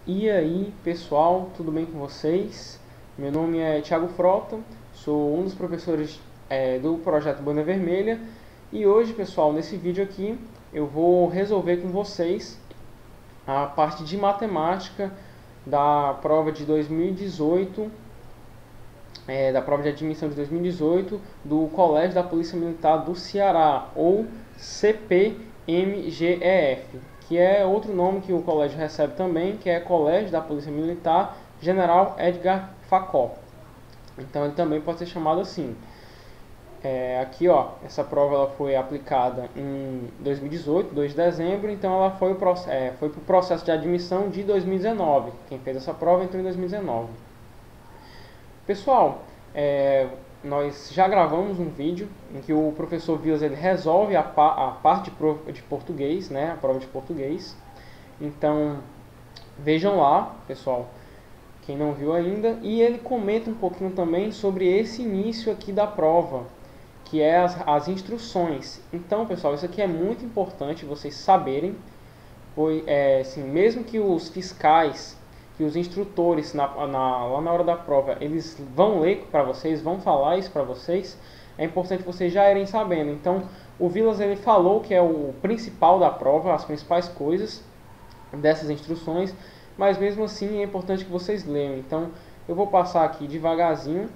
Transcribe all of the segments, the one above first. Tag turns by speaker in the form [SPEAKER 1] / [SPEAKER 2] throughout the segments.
[SPEAKER 1] E aí, pessoal, tudo bem com vocês? Meu nome é Thiago Frota, sou um dos professores do projeto Bandeira Vermelha e hoje, pessoal, nesse vídeo aqui eu vou resolver com vocês a parte de matemática da prova de 2018, da prova de admissão de 2018 do Colégio da Polícia Militar do Ceará, ou CPMGEF, que é outro nome que o colégio recebe também, que é Colégio da Polícia Militar General Edgar Facó. Então ele também pode ser chamado assim. Aqui, ó, essa prova ela foi aplicada em 2018, 2 de dezembro, então ela foi para o processo de admissão de 2019. Quem fez essa prova entrou em 2019. Pessoal, nós já gravamos um vídeo em que o professor Vilas ele resolve a parte de português, né, a prova de português. Então, vejam lá, pessoal, quem não viu ainda. E ele comenta um pouquinho também sobre esse início aqui da prova, que é as instruções. Então, pessoal, isso aqui é muito importante vocês saberem, pois, assim, mesmo que os fiscais, que os instrutores lá na hora da prova, eles vão ler para vocês, vão falar isso para vocês, é importante vocês já irem sabendo. Então, o Vilas ele falou que é o principal da prova, as principais coisas dessas instruções, mas mesmo assim é importante que vocês leiam. Então, eu vou passar aqui devagarzinho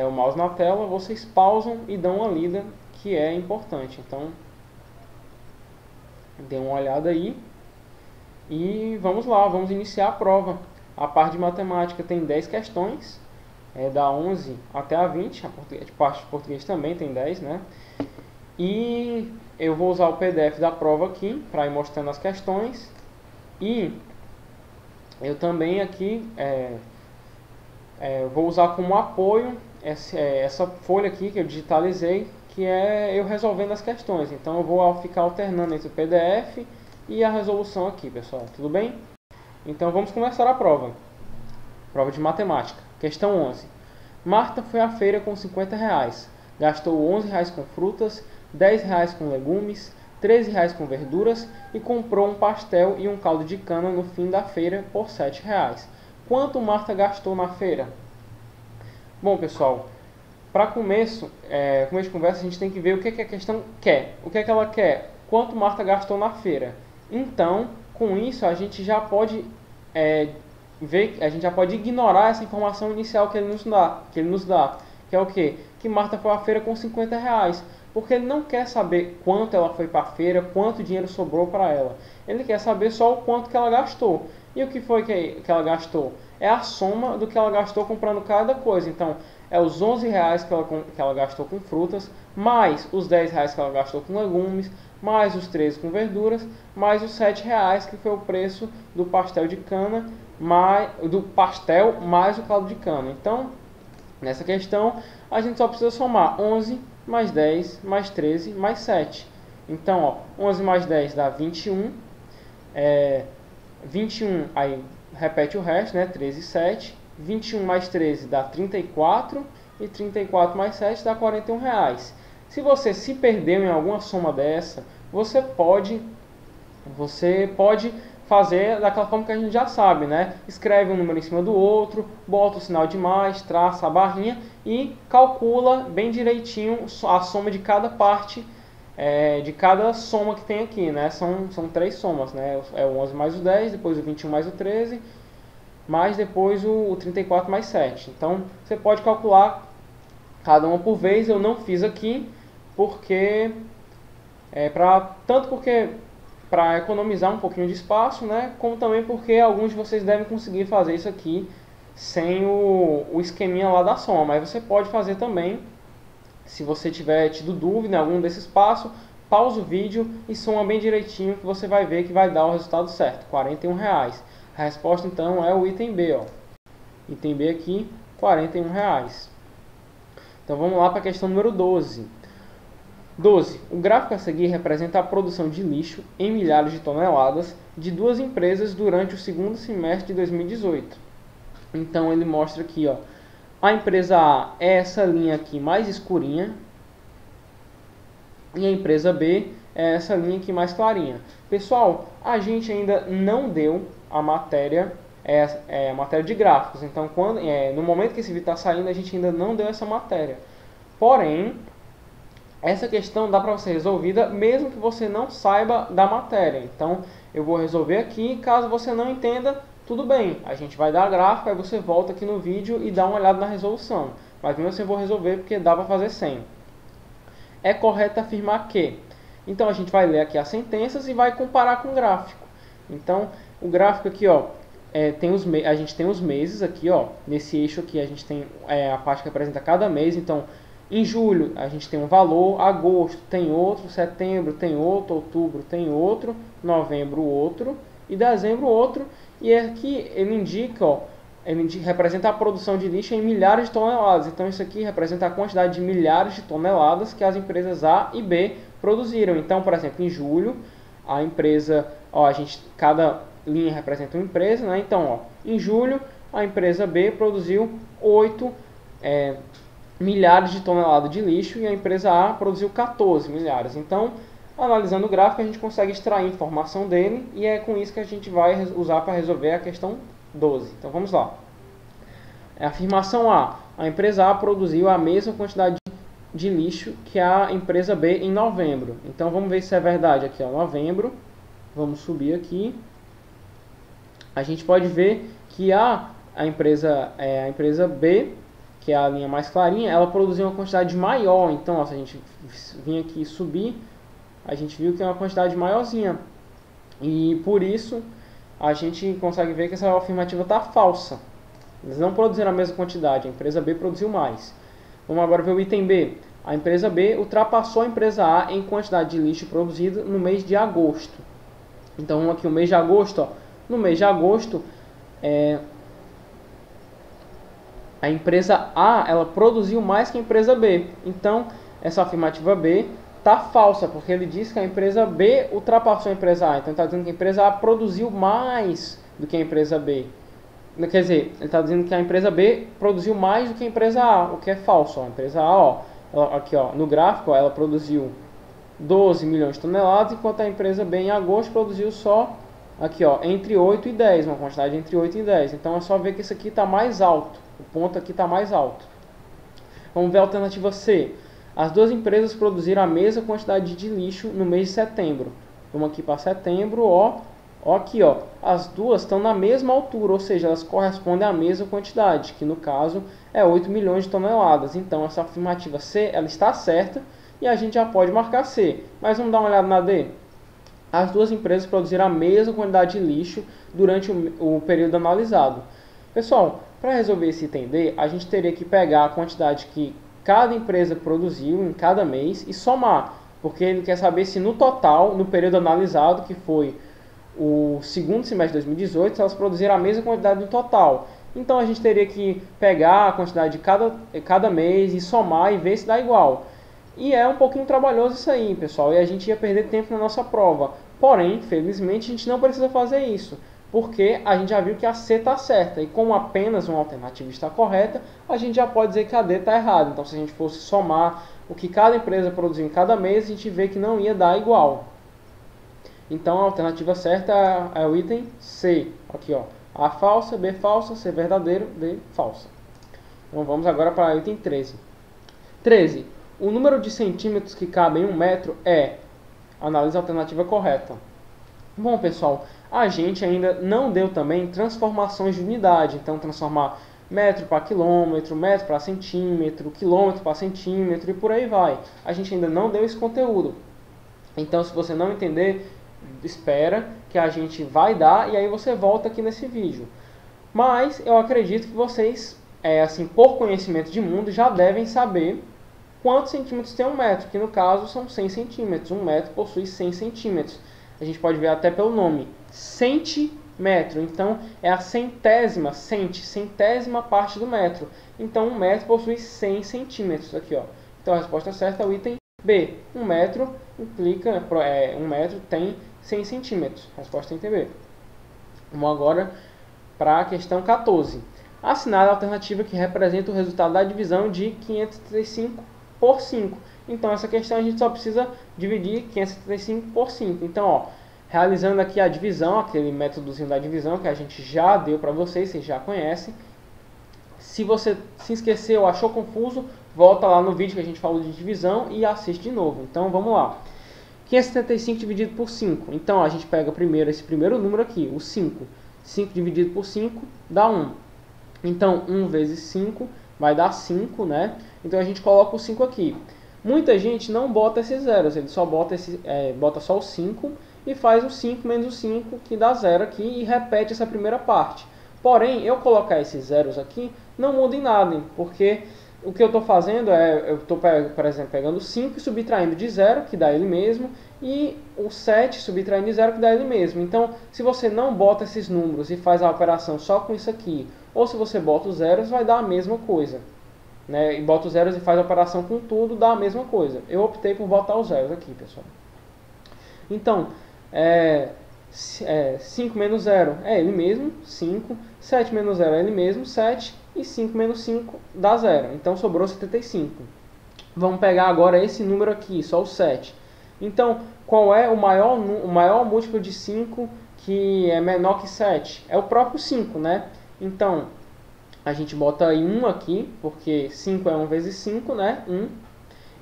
[SPEAKER 1] o mouse na tela, vocês pausam e dão uma lida, que é importante. Então, dê uma olhada aí. E vamos lá, vamos iniciar a prova. A parte de matemática tem 10 questões, da 11 até a 20, a parte de português também tem 10, né? E eu vou usar o PDF da prova aqui, para ir mostrando as questões. E eu também aqui vou usar como apoio essa folha aqui que eu digitalizei, que é eu resolvendo as questões. Então eu vou ficar alternando entre o PDF e a resolução aqui, pessoal. Tudo bem? Então vamos começar a prova. Prova de matemática. Questão 11. Marta foi à feira com R$50. Gastou R$11 com frutas, R$10 com legumes, R$13 com verduras e comprou um pastel e um caldo de cana no fim da feira por R$7. Quanto Marta gastou na feira? Bom, pessoal, para começo de conversa, a gente tem que ver o que a questão quer. O que ela quer? Quanto Marta gastou na feira? Então, com isso, a gente já pode ignorar essa informação inicial que ele nos dá, que é o quê? Que Marta foi à feira com R$50, porque ele não quer saber quanto ela foi para a feira, quanto dinheiro sobrou para ela. Ele quer saber só o quanto que ela gastou. E o que foi que ela gastou? É a soma do que ela gastou comprando cada coisa. Então, é os R$11 que ela gastou com frutas, mais os R$10 que ela gastou com legumes, mais os 13 com verduras, mais os R$7 que foi o preço do pastel de cana, mais o caldo de cana. Então, nessa questão, a gente só precisa somar 11 mais 10 mais 13 mais 7. Então, 11 mais 10 dá 21. 21, aí repete o resto, né? 13 e 7. 21 mais 13 dá 34. E 34 mais 7 dá R$41. Se você se perdeu em alguma soma dessa, você pode fazer daquela forma que a gente já sabe, né? Escreve um número em cima do outro, bota o sinal de mais, traça a barrinha e calcula bem direitinho a soma de cada parte, de cada soma que tem aqui, né? São 3 somas, né? É o 11 mais o 10, depois o 21 mais o 13, mais depois o 34 mais 7. Então, você pode calcular cada uma por vez. Eu não fiz aqui, porque para economizar um pouquinho de espaço, né? Como também porque alguns de vocês devem conseguir fazer isso aqui sem o esqueminha lá da soma. Mas você pode fazer também, se você tiver tido dúvida em algum desses passos, pausa o vídeo e soma bem direitinho, que você vai ver que vai dar o resultado certo, R$41. A resposta então é o item B, ó. Item B aqui, R$41. Então vamos lá para a questão número 12. 12. O gráfico a seguir representa a produção de lixo em milhares de toneladas de duas empresas durante o segundo semestre de 2018. Então ele mostra aqui, ó, a empresa A é essa linha aqui mais escurinha e a empresa B é essa linha aqui mais clarinha. Pessoal, a gente ainda não deu a matéria, a matéria de gráficos. Então, no momento que esse vídeo está saindo, a gente ainda não deu essa matéria. Porém, essa questão dá para ser resolvida mesmo que você não saiba da matéria. Então, eu vou resolver aqui. Caso você não entenda, tudo bem. A gente vai dar gráfico, aí você volta aqui no vídeo e dá uma olhada na resolução. Mas mesmo assim eu vou resolver porque dá para fazer sem. É correto afirmar que. Então, a gente vai ler aqui as sentenças e vai comparar com o gráfico. Então, o gráfico aqui, ó, a gente tem os meses aqui, ó. Nesse eixo aqui a gente tem a parte que representa cada mês. Então, em julho a gente tem um valor, agosto tem outro, setembro tem outro, outubro tem outro, novembro outro e dezembro outro. E aqui ele indica, ó, representa a produção de lixo em milhares de toneladas. Então isso aqui representa a quantidade de milhares de toneladas que as empresas A e B produziram. Então, por exemplo, em julho, a empresa, ó, cada linha representa uma empresa, né? Então, ó, em julho, a empresa B produziu 8 milhares de toneladas de lixo e a empresa A produziu 14 milhares. Então, analisando o gráfico, a gente consegue extrair informação dele e é com isso que a gente vai usar para resolver a questão 12. Então, vamos lá. Afirmação A. A empresa A produziu a mesma quantidade de lixo que a empresa B em novembro. Então, vamos ver se é verdade aqui, ó, novembro. Vamos subir aqui. A gente pode ver que a empresa B, que é a linha mais clarinha, ela produziu uma quantidade maior. Então, ó, se a gente vir aqui e subir, a gente viu que é uma quantidade maiorzinha. E por isso, a gente consegue ver que essa afirmativa está falsa. Eles não produziram a mesma quantidade, a empresa B produziu mais. Vamos agora ver o item B. A empresa B ultrapassou a empresa A em quantidade de lixo produzido no mês de agosto. Então, vamos aqui, o mês de agosto, ó. No mês de agosto, a empresa A ela produziu mais que a empresa B. Então, essa afirmativa B está falsa, porque ele diz que a empresa B ultrapassou a empresa A. Então, ele está dizendo que a empresa A produziu mais do que a empresa B. Quer dizer, ele está dizendo que a empresa B produziu mais do que a empresa A, o que é falso. Ó. A empresa A, ó, aqui ó, no gráfico, ó, ela produziu 12 milhões de toneladas, enquanto a empresa B em agosto produziu só, aqui ó, entre 8 e 10, uma quantidade entre 8 e 10. Então é só ver que isso aqui está mais alto, o ponto aqui está mais alto. Vamos ver a alternativa C. As duas empresas produziram a mesma quantidade de lixo no mês de setembro. Vamos aqui para setembro, ó. Ó aqui, ó, as duas estão na mesma altura, ou seja, elas correspondem à mesma quantidade, que no caso é 8 milhões de toneladas. Então, essa afirmativa C, ela está certa e a gente já pode marcar C. Mas vamos dar uma olhada na D. As duas empresas produziram a mesma quantidade de lixo durante o período analisado. Pessoal, para resolver esse item D, a gente teria que pegar a quantidade que cada empresa produziu em cada mês e somar, porque ele quer saber se no total, no período analisado, que foi o segundo semestre de 2018, elas produziram a mesma quantidade no total. Então a gente teria que pegar a quantidade de cada mês e somar e ver se dá igual. E é um pouquinho trabalhoso isso aí, pessoal, e a gente ia perder tempo na nossa prova. Porém, felizmente, a gente não precisa fazer isso, porque a gente já viu que a C está certa. E como apenas uma alternativa está correta, a gente já pode dizer que a D está errada. Então, se a gente fosse somar o que cada empresa produziu em cada mês, a gente vê que não ia dar igual. Então, a alternativa certa é o item C. Aqui, ó. A falsa, B falsa, C verdadeiro, D falsa. Então, vamos agora para o item 13. 13. O número de centímetros que cabe em 1 metro é... Analise a alternativa correta. Bom, pessoal, a gente ainda não deu também transformações de unidade. Então, transformar metro para quilômetro, metro para centímetro, quilômetro para centímetro e por aí vai. A gente ainda não deu esse conteúdo. Então, se você não entender, espera que a gente vai dar e aí você volta aqui nesse vídeo. Mas eu acredito que vocês, assim, por conhecimento de mundo, já devem saber quantos centímetros tem 1 metro, que no caso são 100 centímetros. 1 metro possui 100 centímetros. A gente pode ver até pelo nome, centímetro. Então, é a centésima parte do metro. Então, 1 metro possui 100 centímetros. Aqui, ó. Então, a resposta certa é o item B. 1 metro implica, 1 metro tem 100 centímetros. Resposta item B. Vamos agora para a questão 14. Assinale a alternativa que representa o resultado da divisão de 535 por 5. Então essa questão a gente só precisa dividir 575 por 5. Então, ó, realizando aqui a divisão, aquele métodozinho da divisão que a gente já deu para vocês já conhecem. Se você se esqueceu ou achou confuso, volta lá no vídeo que a gente falou de divisão e assiste de novo. Então vamos lá. 575 dividido por 5. Então a gente pega primeiro esse primeiro número aqui, o 5. 5 dividido por 5 dá 1. Então 1 vezes 5 vai dar 5, né? Então a gente coloca o 5 aqui. Muita gente não bota esses zeros, ele só bota, bota só o 5 e faz o 5 menos o 5, que dá 0 aqui, e repete essa primeira parte. Porém, eu colocar esses zeros aqui não muda em nada, porque o que eu estou fazendo eu estou, por exemplo, pegando o 5 e subtraindo de 0, que dá ele mesmo, e o 7 subtraindo de 0, que dá ele mesmo. Então, se você não bota esses números e faz a operação só com isso aqui, ou se você bota os zeros, vai dar a mesma coisa. Né? E bota os zeros e faz a operação com tudo, dá a mesma coisa. Eu optei por botar os zeros aqui, pessoal. Então, 5 menos 0 é ele mesmo, 5. 7 menos 0 é ele mesmo, 7. E 5 menos 5 dá 0. Então sobrou 75. Vamos pegar agora esse número aqui, só o 7. Então, qual é o maior múltiplo de 5 que é menor que 7? É o próprio 5, né? Então, a gente bota aí 1 aqui, porque 5 é 1 vezes 5, né? 1.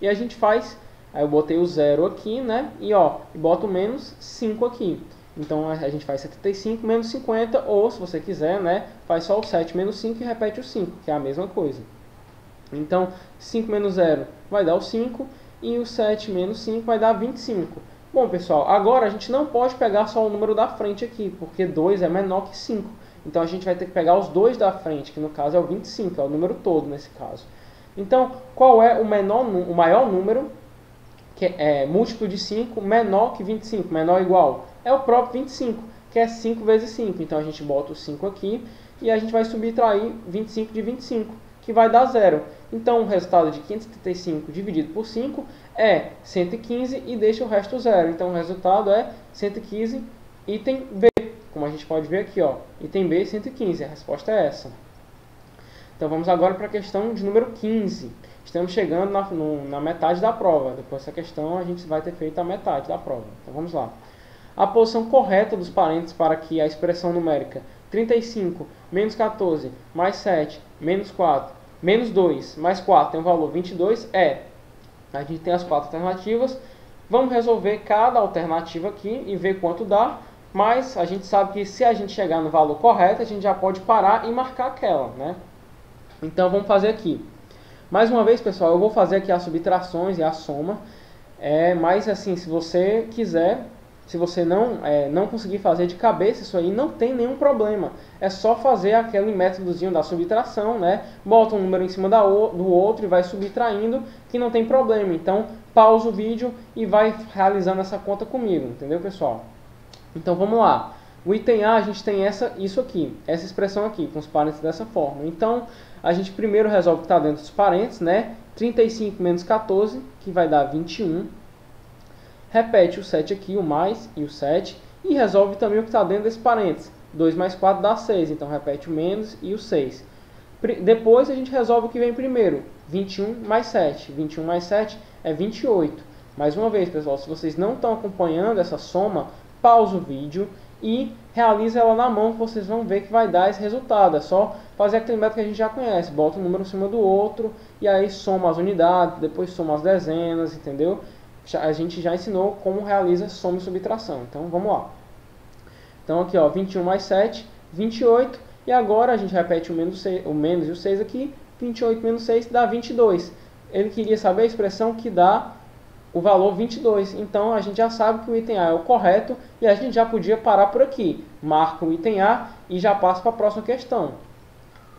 [SPEAKER 1] E a gente faz, aí eu botei o 0 aqui, né? E ó, boto menos 5 aqui. Então a gente faz 75 menos 50, ou se você quiser, né, faz só o 7 menos 5 e repete o 5, que é a mesma coisa. Então 5 menos 0 vai dar o 5 e o 7 menos 5 vai dar 25. Bom, pessoal, agora a gente não pode pegar só o número da frente aqui, porque 2 é menor que 5. Então a gente vai ter que pegar os dois da frente, que no caso é o 25, é o número todo nesse caso. Então, qual é o maior número, que é múltiplo de 5, menor que 25, menor ou igual? É o próprio 25, que é 5 vezes 5. Então a gente bota o 5 aqui e a gente vai subtrair 25 de 25, que vai dar 0. Então o resultado de 575 dividido por 5 é 115 e deixa o resto 0. Então o resultado é 115, item B. Como a gente pode ver aqui, ó, item B 115, a resposta é essa. Então vamos agora para a questão de número 15. Estamos chegando na metade da prova. Depois dessa questão a gente vai ter feito a metade da prova. Então vamos lá. A posição correta dos parênteses para que a expressão numérica 35 menos 14 mais 7 menos 4 menos 2 mais 4 tem o valor 22 é... A gente tem as 4 alternativas. Vamos resolver cada alternativa aqui e ver quanto dá. Mas a gente sabe que se a gente chegar no valor correto, a gente já pode parar e marcar aquela, né? Então vamos fazer aqui. Mais uma vez, pessoal, eu vou fazer aqui as subtrações e a soma. Mas assim, se você quiser, se você não conseguir fazer de cabeça isso aí, não tem nenhum problema. É só fazer aquele métodozinho da subtração, né? Bota um número em cima do outro e vai subtraindo, que não tem problema. Então, pausa o vídeo e vai realizando essa conta comigo, entendeu, pessoal? Então, vamos lá. O item A, a gente tem isso aqui, essa expressão aqui, com os parênteses dessa forma. Então, a gente primeiro resolve o que está dentro dos parênteses, né? 35 menos 14, que vai dar 21. Repete o 7 aqui, o mais e o 7. E resolve também o que está dentro desse parênteses. 2 mais 4 dá 6, então repete o menos e o 6. Depois a gente resolve o que vem primeiro. 21 mais 7. 21 mais 7 é 28. Mais uma vez, pessoal, se vocês não estão acompanhando essa soma, pausa o vídeo e realiza ela na mão, que vocês vão ver que vai dar esse resultado. É só fazer aquele método que a gente já conhece. Bota um número em cima do outro e aí soma as unidades, depois soma as dezenas, entendeu? A gente já ensinou como realiza soma e subtração. Então vamos lá. Então aqui, ó, 21 mais 7, 28. E agora a gente repete o menos e o 6 aqui. 28 menos 6 dá 22. Ele queria saber a expressão que dá o valor 22. Então a gente já sabe que o item A é o correto e a gente já podia parar por aqui. Marca o item A e já passa para a próxima questão.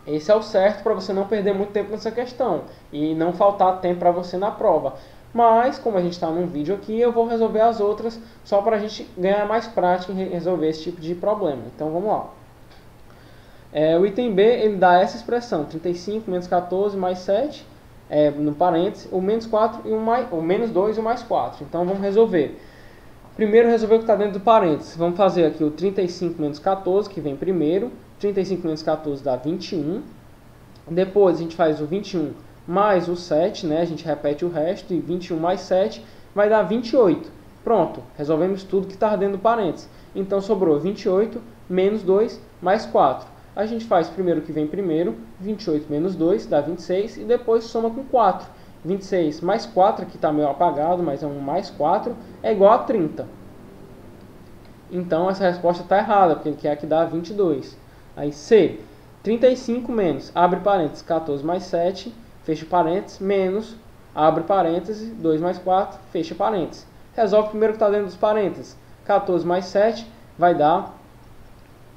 [SPEAKER 1] Esse é o certo para você não perder muito tempo nessa questão e não faltar tempo para você na prova. Mas, como a gente está num vídeo aqui, eu vou resolver as outras só para a gente ganhar mais prática em resolver esse tipo de problema. Então vamos lá. O item B, ele dá essa expressão, 35 menos 14 mais 7, no parênteses, o menos 4 e o menos 2 e o mais 4. Então vamos resolver. Primeiro resolver o que está dentro do parênteses. Vamos fazer aqui o 35 menos 14, que vem primeiro. 35 menos 14 dá 21. Depois a gente faz o 21 mais o 7, né? A gente repete o resto, e 21 mais 7 vai dar 28. Pronto, resolvemos tudo que está dentro do parênteses. Então sobrou 28 menos 2 mais 4. A gente faz primeiro o que vem primeiro, 28 menos 2 dá 26, e depois soma com 4. 26 mais 4, aqui está meio apagado, mas é um mais 4, é igual a 30. Então essa resposta está errada, porque ele quer que dá 22. Aí C, 35 menos, abre parênteses, 14 mais 7, fecha parênteses, menos, abre parênteses, 2 mais 4, fecha parênteses. Resolve primeiro o que está dentro dos parênteses. 14 mais 7 vai dar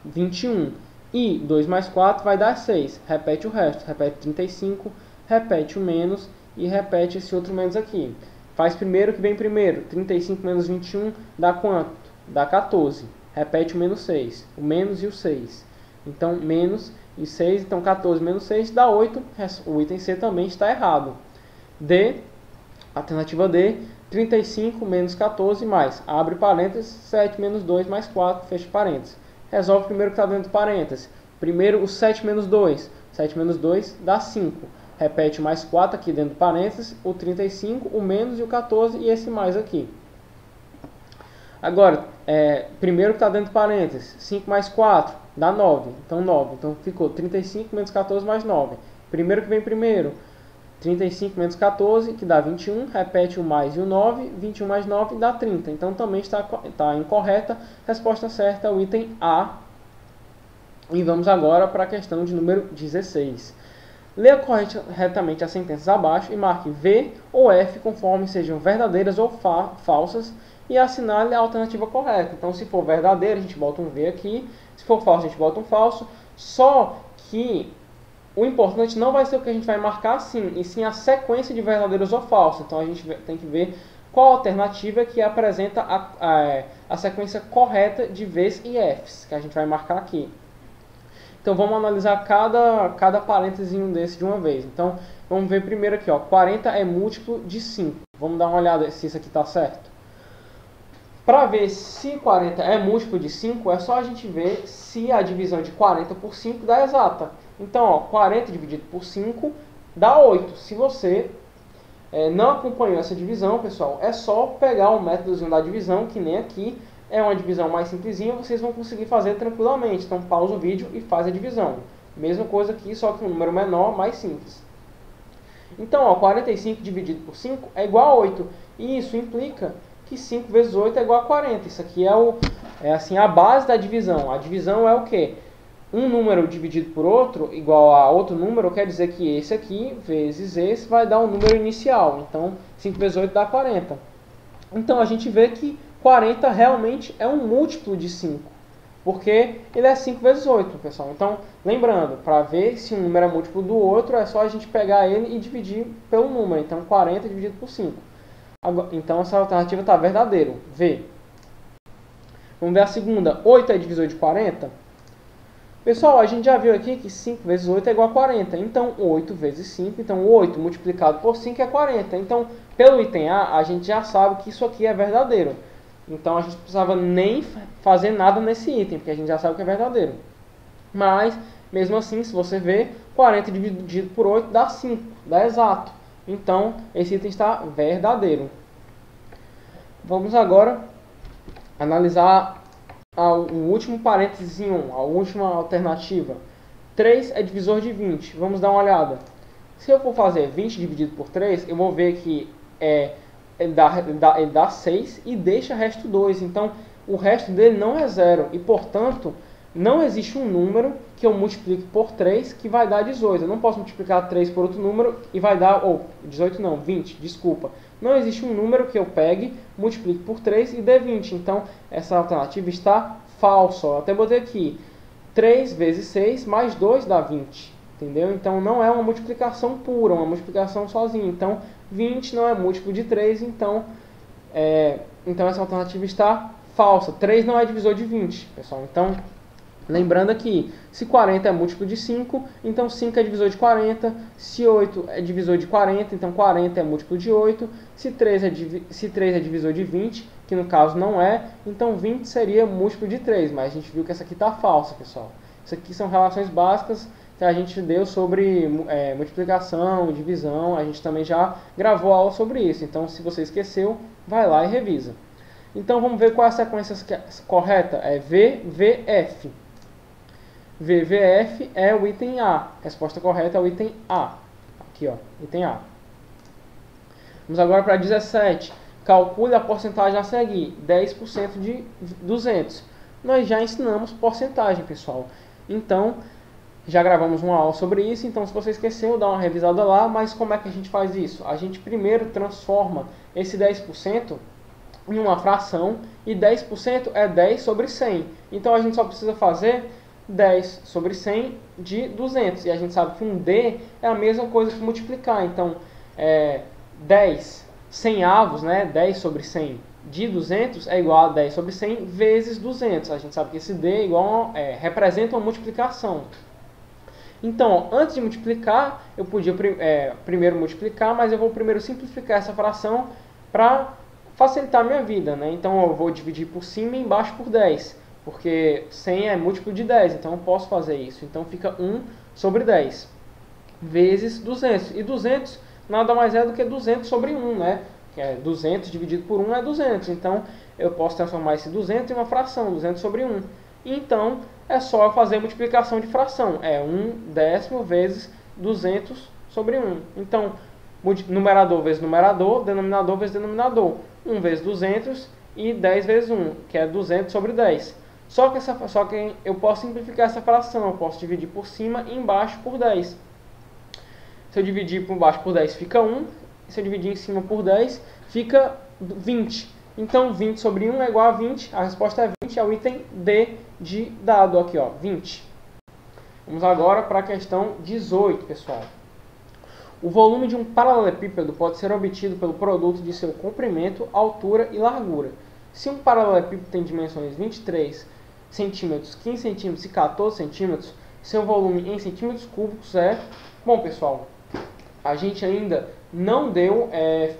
[SPEAKER 1] 21. E 2 mais 4 vai dar 6. Repete o resto. Repete 35, repete o menos e repete esse outro menos aqui. Faz primeiro o que vem primeiro. 35 menos 21 dá quanto? Dá 14. Repete o menos 6. O menos e o 6. Então, menos e 6. Então, 14 menos 6 dá 8. O item C também está errado. D, alternativa D, 35 menos 14 mais, abre parênteses, 7 menos 2 mais 4, fecha parênteses. Resolve primeiro o que está dentro do parênteses. Primeiro o 7 menos 2. 7 menos 2 dá 5. Repete mais 4 aqui dentro do parênteses, o 35, o menos e o 14 e esse mais aqui. Agora, primeiro o que está dentro do parênteses. 5 mais 4 dá 9. Então 9. Então ficou 35 menos 14 mais 9. Primeiro que vem primeiro. 35 menos 14, que dá 21, repete o mais e o 9, 21 mais 9 dá 30. Então também está incorreta. Resposta certa é o item A. E vamos agora para a questão de número 16. Leia corretamente as sentenças abaixo e marque V ou F conforme sejam verdadeiras ou falsas e assinale a alternativa correta. Então se for verdadeira, a gente bota um V aqui. Se for falso, a gente bota um falso. Só que o importante não vai ser o que a gente vai marcar assim, e sim a sequência de verdadeiros ou falsos. Então a gente tem que ver qual alternativa que apresenta a sequência correta de V's e F's, que a gente vai marcar aqui. Então vamos analisar cada parênteses desse de uma vez. Então vamos ver primeiro aqui, ó, 40 é múltiplo de 5. Vamos dar uma olhada se isso aqui está certo. Para ver se 40 é múltiplo de 5, é só a gente ver se a divisão de 40 por 5 dá exata. Então, ó, 40 dividido por 5 dá 8. Se você não acompanhou essa divisão, pessoal, é só pegar o métodozinho da divisão, que nem aqui. É uma divisão mais simplesinha, vocês vão conseguir fazer tranquilamente. Então, pausa o vídeo e faz a divisão. Mesma coisa aqui, só que um número menor, mais simples. Então, ó, 45 dividido por 5 é igual a 8. E isso implica que 5 vezes 8 é igual a 40. Isso aqui é assim, a base da divisão. A divisão é o quê? Um número dividido por outro, igual a outro número, quer dizer que esse aqui, vezes esse, vai dar um número inicial. Então, 5 vezes 8 dá 40. Então, a gente vê que 40 realmente é um múltiplo de 5. Porque ele é 5 vezes 8, pessoal. Então, lembrando, para ver se um número é múltiplo do outro, é só a gente pegar ele e dividir pelo número. Então, 40 dividido por 5. Então, essa alternativa está verdadeiro. V. Vamos ver a segunda. 8 é divisor de 40? Pessoal, a gente já viu aqui que 5 vezes 8 é igual a 40. Então, 8 vezes 5. Então, 8 multiplicado por 5 é 40. Então, pelo item A, a gente já sabe que isso aqui é verdadeiro. Então, a gente não precisava nem fazer nada nesse item, porque a gente já sabe que é verdadeiro. Mas, mesmo assim, se você ver, 40 dividido por 8 dá 5. Dá exato. Então, esse item está verdadeiro. Vamos agora analisar o último parênteses em 1, a última alternativa. 3 é divisor de 20. Vamos dar uma olhada. Se eu for fazer 20 dividido por 3, eu vou ver que ele dá 6 e deixa resto 2. Então, o resto dele não é 0. E, portanto, não existe um número que eu multiplique por 3 que vai dar 18. Eu não posso multiplicar 3 por outro número e vai dar... 18 não, 20, desculpa. Não existe um número que eu pegue, multiplique por 3 e dê 20. Então, essa alternativa está falsa. Eu até botei aqui. 3 vezes 6 mais 2 dá 20. Entendeu? Então, não é uma multiplicação pura, uma multiplicação sozinha. Então, 20 não é múltiplo de 3. Então, essa alternativa está falsa. 3 não é divisor de 20, pessoal. Então, lembrando aqui, se 40 é múltiplo de 5, então 5 é divisor de 40. Se 8 é divisor de 40, então 40 é múltiplo de 8. Se 3 é divisor de 20, que no caso não é, então 20 seria múltiplo de 3. Mas a gente viu que essa aqui está falsa, pessoal. Isso aqui são relações básicas que a gente deu sobre multiplicação, divisão, a gente também já gravou aula sobre isso. Então, se você esqueceu, vai lá e revisa. Então, vamos ver qual é a sequência correta. É VVF. VVF é o item A. A resposta correta é o item A. Aqui, ó, item A. Vamos agora para 17. Calcule a porcentagem a seguir. 10% de 200. Nós já ensinamos porcentagem, pessoal. Então, já gravamos uma aula sobre isso. Então, se você esqueceu, dá uma revisada lá. Mas como é que a gente faz isso? A gente primeiro transforma esse 10% em uma fração. E 10% é 10 sobre 100. Então, a gente só precisa fazer 10 sobre 100 de 200. E a gente sabe que um D é a mesma coisa que multiplicar. Então, 10 100avos, né? 10 sobre 100 de 200 é igual a 10 sobre 100 vezes 200. A gente sabe que esse D é igual representa uma multiplicação. Então, antes de multiplicar, eu podia primeiro multiplicar, mas eu vou primeiro simplificar essa fração para facilitar a minha vida, né? Então, eu vou dividir por cima e embaixo por 10, porque 100 é múltiplo de 10, então eu posso fazer isso. Então, fica 1 sobre 10 vezes 200. E 200 nada mais é do que 200 sobre 1, né? Que é 200 dividido por 1 é 200. Então, eu posso transformar esse 200 em uma fração, 200 sobre 1. Então, é só fazer multiplicação de fração. É 1/10 vezes 200 sobre 1. Então, numerador vezes numerador, denominador vezes denominador. 1 vezes 200 e 10 vezes 1, que é 200 sobre 10. Só que eu posso simplificar essa fração. Eu posso dividir por cima e embaixo por 10. Se eu dividir por baixo por 10, fica 1. Se eu dividir em cima por 10, fica 20. Então, 20 sobre 1 é igual a 20. A resposta é 20, é o item D de dado aqui, ó, 20. Vamos agora para a questão 18, pessoal. O volume de um paralelepípedo pode ser obtido pelo produto de seu comprimento, altura e largura. Se um paralelepípedo tem dimensões 23 centímetros, 15 centímetros e 14 centímetros, seu volume em centímetros cúbicos é... Bom, pessoal, a gente ainda não deu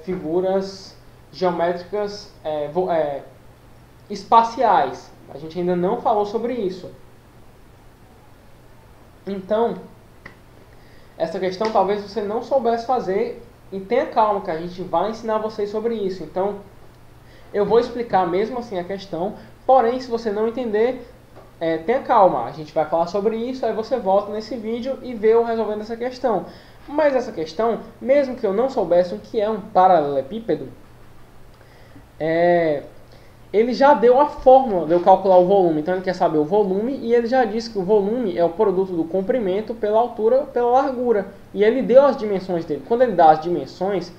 [SPEAKER 1] figuras geométricas espaciais. A gente ainda não falou sobre isso. Então, essa questão talvez você não soubesse fazer. E tenha calma que a gente vai ensinar vocês sobre isso. Então, eu vou explicar mesmo assim a questão. Porém, se você não entender, tenha calma. A gente vai falar sobre isso, aí você volta nesse vídeo e vê eu resolvendo essa questão. Mas essa questão, mesmo que eu não soubesse o que é um paralelepípedo, ele já deu a fórmula de eu calcular o volume. Então ele quer saber o volume e ele já disse que o volume é o produto do comprimento pela altura pela largura. E ele deu as dimensões dele. Quando ele dá as dimensões,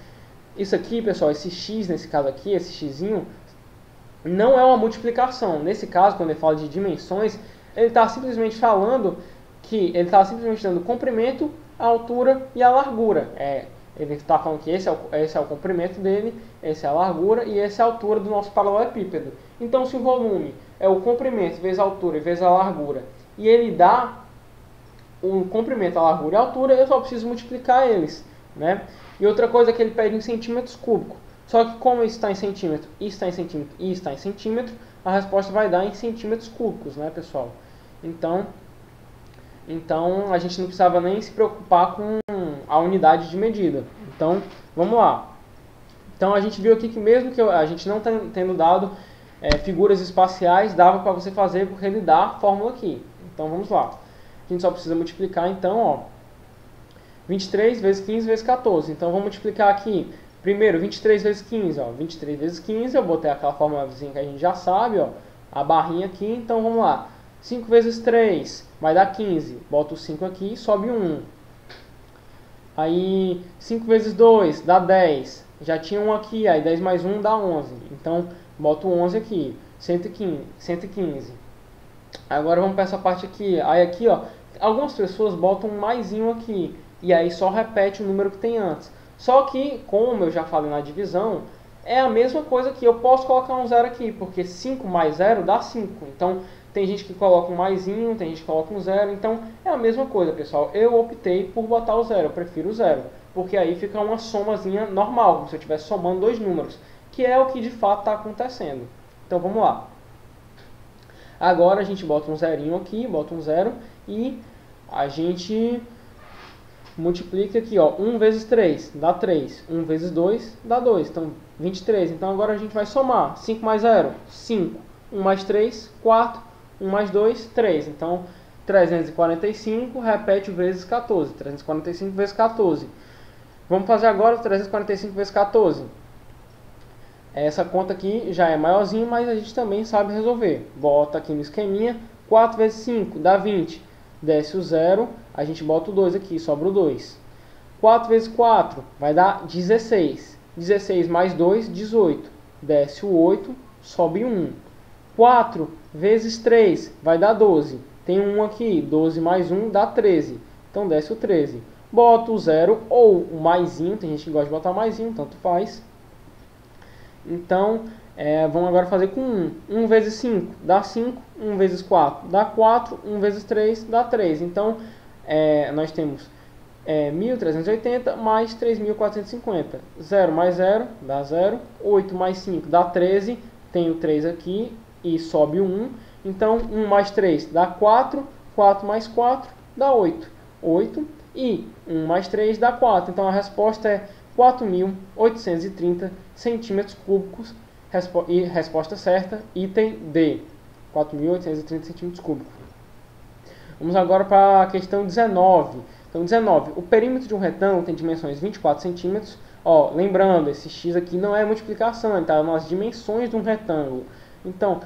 [SPEAKER 1] isso aqui, pessoal, esse x nesse caso aqui, esse xzinho, não é uma multiplicação. Nesse caso, quando ele fala de dimensões, ele está simplesmente falando que ele está simplesmente dando o comprimento, a altura e a largura. Ele está falando que esse é o comprimento dele, essa é a largura e essa é a altura do nosso paralelepípedo. Então, se o volume é o comprimento vezes a altura vezes a largura, e ele dá o comprimento, a largura e a altura, eu só preciso multiplicar eles, né? E outra coisa é que ele pede em centímetros cúbicos. Só que como isso está em centímetro, isso está em centímetro e isso está em centímetro, a resposta vai dar em centímetros cúbicos, né, pessoal? Então a gente não precisava nem se preocupar com a unidade de medida. Então, vamos lá. Então, a gente viu aqui que mesmo que a gente não tendo dado figuras espaciais, dava para você fazer, porque ele dá a fórmula aqui. Então, vamos lá. A gente só precisa multiplicar, então, ó, 23 vezes 15 vezes 14. Então, vamos multiplicar aqui. Primeiro, 23 vezes 15. Ó, 23 vezes 15, eu botei aquela formulazinha que a gente já sabe, ó, a barrinha aqui. Então, vamos lá. 5 vezes 3 vai dar 15. Boto o 5 aqui e sobe 1. Aí 5 vezes 2 dá 10. Já tinha 1 aqui, aí 10 mais 1 dá 11. Então, boto 11 aqui. 115. Agora vamos para essa parte aqui. Aí aqui, ó, algumas pessoas botam um maisinho aqui. E aí só repete o número que tem antes. Só que, como eu já falei na divisão, é a mesma coisa que eu posso colocar um zero aqui. Porque 5 mais 0 dá 5. Então, tem gente que coloca um maisinho, tem gente que coloca um zero. Então, é a mesma coisa, pessoal. Eu optei por botar o zero. Eu prefiro o zero. Porque aí fica uma somazinha normal, como se eu estivesse somando dois números. Que é o que de fato está acontecendo. Então, vamos lá. Agora, a gente bota um zerinho aqui, bota um zero. E A gente multiplica aqui, ó, 1 vezes 3 dá 3, 1 vezes 2 dá 2, então 23. Então agora a gente vai somar, 5 mais 0, 5, 1 mais 3, 4, 1 mais 2, 3. Então 345 repete vezes 14, 345 vezes 14. Vamos fazer agora 345 vezes 14. Essa conta aqui já é maiorzinha, mas a gente também sabe resolver. Bota aqui no esqueminha, 4 vezes 5 dá 20. Desce o 0, a gente bota o 2 aqui, sobra o 2. 4 vezes 4 vai dar 16. 16 mais 2, 18. Desce o 8, sobe 1. 4 vezes 3 vai dar 12. Tem um aqui, 12 mais 1 dá 13. Então desce o 13. Bota o 0 ou o maisinho, tem gente que gosta de botar maisinho, tanto faz. Então, vamos agora fazer com 1. 1 vezes 5 dá 5, 1 vezes 4 dá 4, 1 vezes 3 dá 3. Então, nós temos 1.380 mais 3.450. 0 mais 0 dá 0, 8 mais 5 dá 13, tem o 3 aqui e sobe o 1. Então, 1 mais 3 dá 4, 4 mais 4 dá 8. 8 e 1 mais 3 dá 4. Então, a resposta é 4.830 centímetros cúbicos. E resposta certa, item D. 4.830 centímetros cúbicos. Vamos agora para a questão 19. Então, 19. O perímetro de um retângulo tem dimensões 24 centímetros. Ó, lembrando, esse x aqui não é multiplicação, ele está nas dimensões de um retângulo. Então,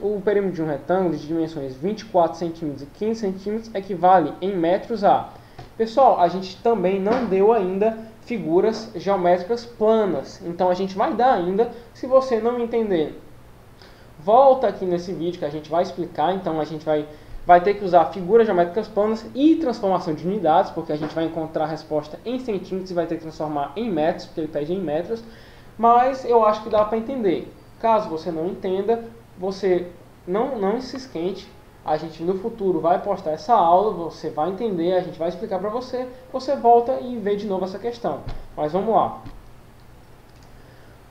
[SPEAKER 1] o perímetro de um retângulo de dimensões 24 centímetros e 15 centímetros equivale em metros a... Pessoal, a gente também não deu ainda figuras geométricas planas. Então, a gente vai dar ainda, se você não entender. Volta aqui nesse vídeo que a gente vai explicar. Então, a gente vai ter que usar figuras geométricas planas e transformação de unidades, porque a gente vai encontrar a resposta em centímetros e vai ter que transformar em metros, porque ele pede em metros. Mas eu acho que dá para entender. Caso você não entenda, você não se esquente. A gente no futuro vai postar essa aula, você vai entender, a gente vai explicar para você. Você volta e vê de novo essa questão. Mas vamos lá.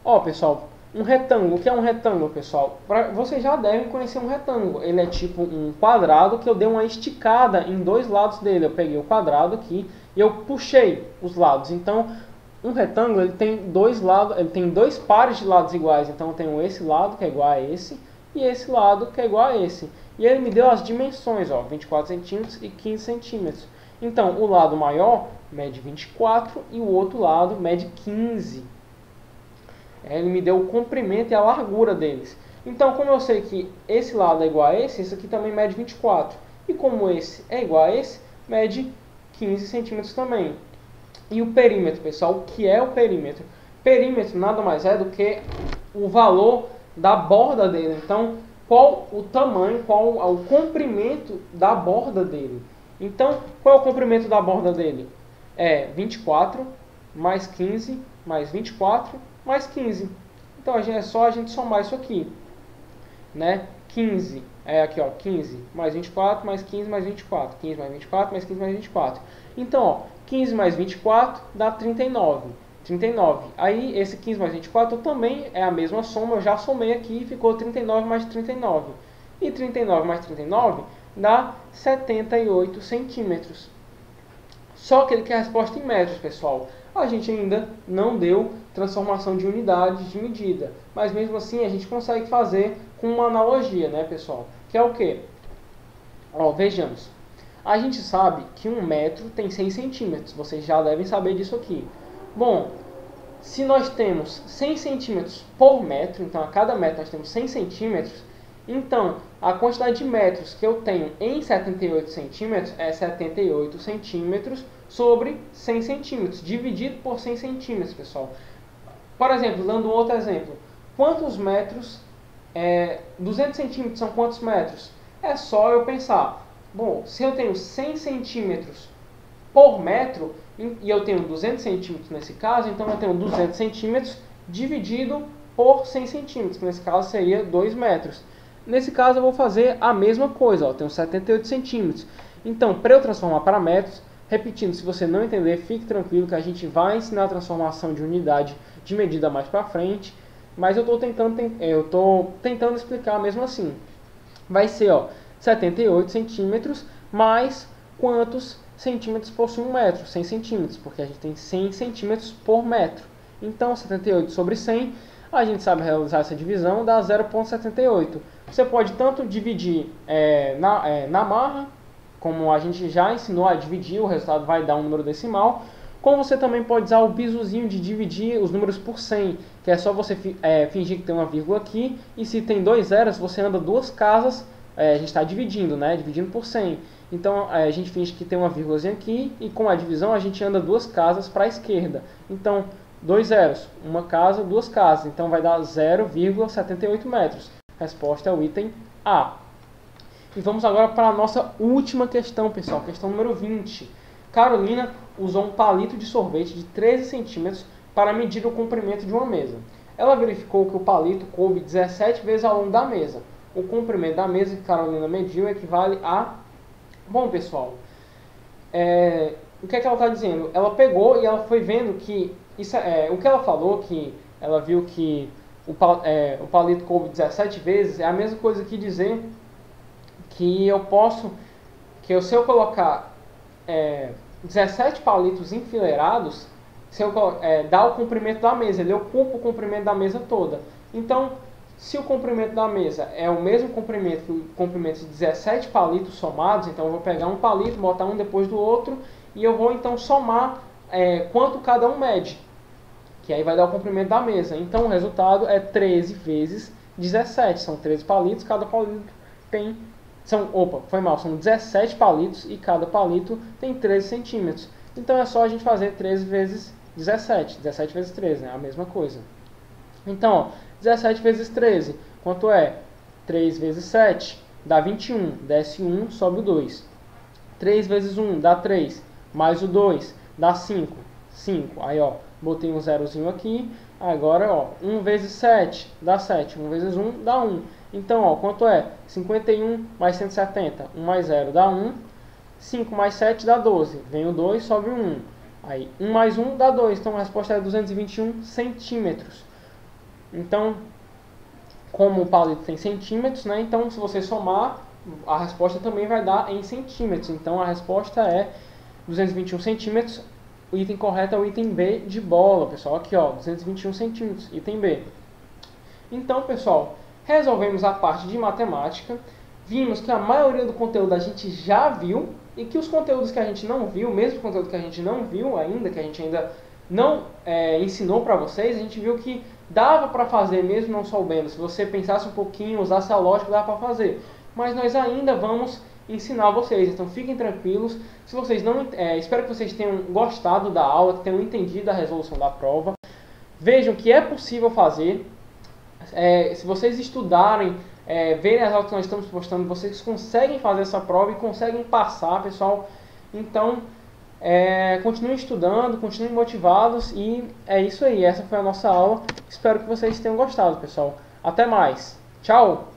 [SPEAKER 1] Ó, pessoal, um retângulo. O que é um retângulo, pessoal? Vocês já devem conhecer um retângulo. Ele é tipo um quadrado que eu dei uma esticada em dois lados dele. Eu peguei o quadrado aqui e eu puxei os lados. Então, um retângulo ele tem dois lados, ele tem dois pares de lados iguais. Então, eu tenho esse lado que é igual a esse e esse lado que é igual a esse. E ele me deu as dimensões, ó, 24 centímetros e 15 centímetros. Então, o lado maior mede 24 e o outro lado mede 15. Ele me deu o comprimento e a largura deles. Então, como eu sei que esse lado é igual a esse aqui também mede 24. E como esse é igual a esse, mede 15 centímetros também. E o perímetro, pessoal, o que é o perímetro? Perímetro nada mais é do que o valor da borda dele. Então, qual o tamanho, qual o comprimento da borda dele. Então, qual é o comprimento da borda dele? É 24 mais 15 mais 24 mais 15. Então, é só a gente somar isso aqui. Né? 15, aqui ó, 15 mais 24 mais 15 mais 24. 15 mais 24 mais 15 mais 24. Então, ó, 15 mais 24 dá 39. 39. Aí, esse 15 mais 24 também é a mesma soma, eu já somei aqui e ficou 39 mais 39. E 39 mais 39 dá 78 centímetros. Só que ele quer a resposta em metros, pessoal. A gente ainda não deu transformação de unidades de medida. Mas mesmo assim, a gente consegue fazer com uma analogia, né, pessoal? Que é o quê? Ó, vejamos. A gente sabe que 1 metro tem 100 centímetros. Vocês já devem saber disso aqui. Bom, se nós temos 100 centímetros por metro, então a cada metro nós temos 100 centímetros, então a quantidade de metros que eu tenho em 78 centímetros é 78 centímetros sobre 100 centímetros, dividido por 100 centímetros, pessoal. Por exemplo, dando um outro exemplo, quantos metros, 200 centímetros são quantos metros? É só eu pensar, bom, se eu tenho 100 centímetros por metro, e eu tenho 200 centímetros nesse caso, então eu tenho 200 centímetros dividido por 100 centímetros, que nesse caso seria 2 metros. Nesse caso eu vou fazer a mesma coisa, ó, eu tenho 78 centímetros. Então, para eu transformar para metros, repetindo, se você não entender, fique tranquilo que a gente vai ensinar a transformação de unidade de medida mais para frente, mas eu estou tentando explicar mesmo assim. Vai ser, ó, 78 centímetros mais quantos centímetros possui um metro? 100 centímetros, porque a gente tem 100 centímetros por metro. Então, 78 sobre 100, a gente sabe realizar essa divisão, dá 0,78. Você pode tanto dividir na marra, como a gente já ensinou a dividir, o resultado vai dar um número decimal, como você também pode usar o bisuzinho de dividir os números por 100, que é só você fingir que tem uma vírgula aqui, e se tem 2 zeros, você anda 2 casas, a gente está dividindo, né? Dividindo por 100. Então, a gente finge que tem uma vírgulazinha aqui, e com a divisão a gente anda 2 casas para a esquerda. Então, 2 zeros, uma casa, 2 casas, então vai dar 0,78 metros. Resposta é o item A. E vamos agora para a nossa última questão, pessoal, questão número 20. Carolina usou um palito de sorvete de 13 centímetros para medir o comprimento de uma mesa. Ela verificou que o palito coube 17 vezes ao longo da mesa. O comprimento da mesa que Carolina mediu equivale a... Bom, pessoal, o que é que ela está dizendo? Ela pegou e ela foi vendo que... o que ela falou, que ela viu que o palito coube 17 vezes, é a mesma coisa que dizer que se eu colocar 17 palitos enfileirados, dá o comprimento da mesa, ele ocupa o comprimento da mesa toda. Então, se o comprimento da mesa é o mesmo comprimento que o comprimento de 17 palitos somados, então eu vou pegar um palito, botar um depois do outro, e eu vou então somar quanto cada um mede, que aí vai dar o comprimento da mesa. Então o resultado é 13 vezes 17, são 13 palitos, cada palito tem... São 17 palitos e cada palito tem 13 centímetros. Então é só a gente fazer 13 vezes 17. 17 vezes 13, né? A mesma coisa. Então, ó, 17 vezes 13, quanto é? 3 vezes 7 dá 21. Desce 1, sobe o 2. 3 vezes 1 dá 3. Mais o 2 dá 5. 5. Aí, ó, botei um zerozinho aqui. Agora, ó, 1 vezes 7 dá 7. 1 vezes 1 dá 1. Então, ó, quanto é? 51 mais 170. 1 mais 0 dá 1. 5 mais 7 dá 12. Vem o 2, sobe o 1. Aí, 1 mais 1 dá 2. Então, a resposta é 221 centímetros. Então, como o palito tem centímetros, né? Então, se você somar, a resposta também vai dar em centímetros. Então, a resposta é 221 centímetros. O item correto é o item B de bola, pessoal. Aqui, ó, 221 centímetros, item B. Então, pessoal, resolvemos a parte de matemática. Vimos que a maioria do conteúdo a gente já viu e que os conteúdos que a gente não viu, mesmo o conteúdo que a gente não viu ainda, que a gente ainda não ensinou para vocês, a gente viu que dava para fazer mesmo não soubendo. Se você pensasse um pouquinho, usasse a lógica, dava para fazer. Mas nós ainda vamos ensinar vocês, então fiquem tranquilos. Se vocês não, espero que vocês tenham gostado da aula, que tenham entendido a resolução da prova. Vejam que é possível fazer. Se vocês estudarem, verem as aulas que nós estamos postando, vocês conseguem fazer essa prova e conseguem passar, pessoal. Então, continuem estudando, continuem motivados e é isso aí. Essa foi a nossa aula. Espero que vocês tenham gostado, pessoal. Até mais. Tchau!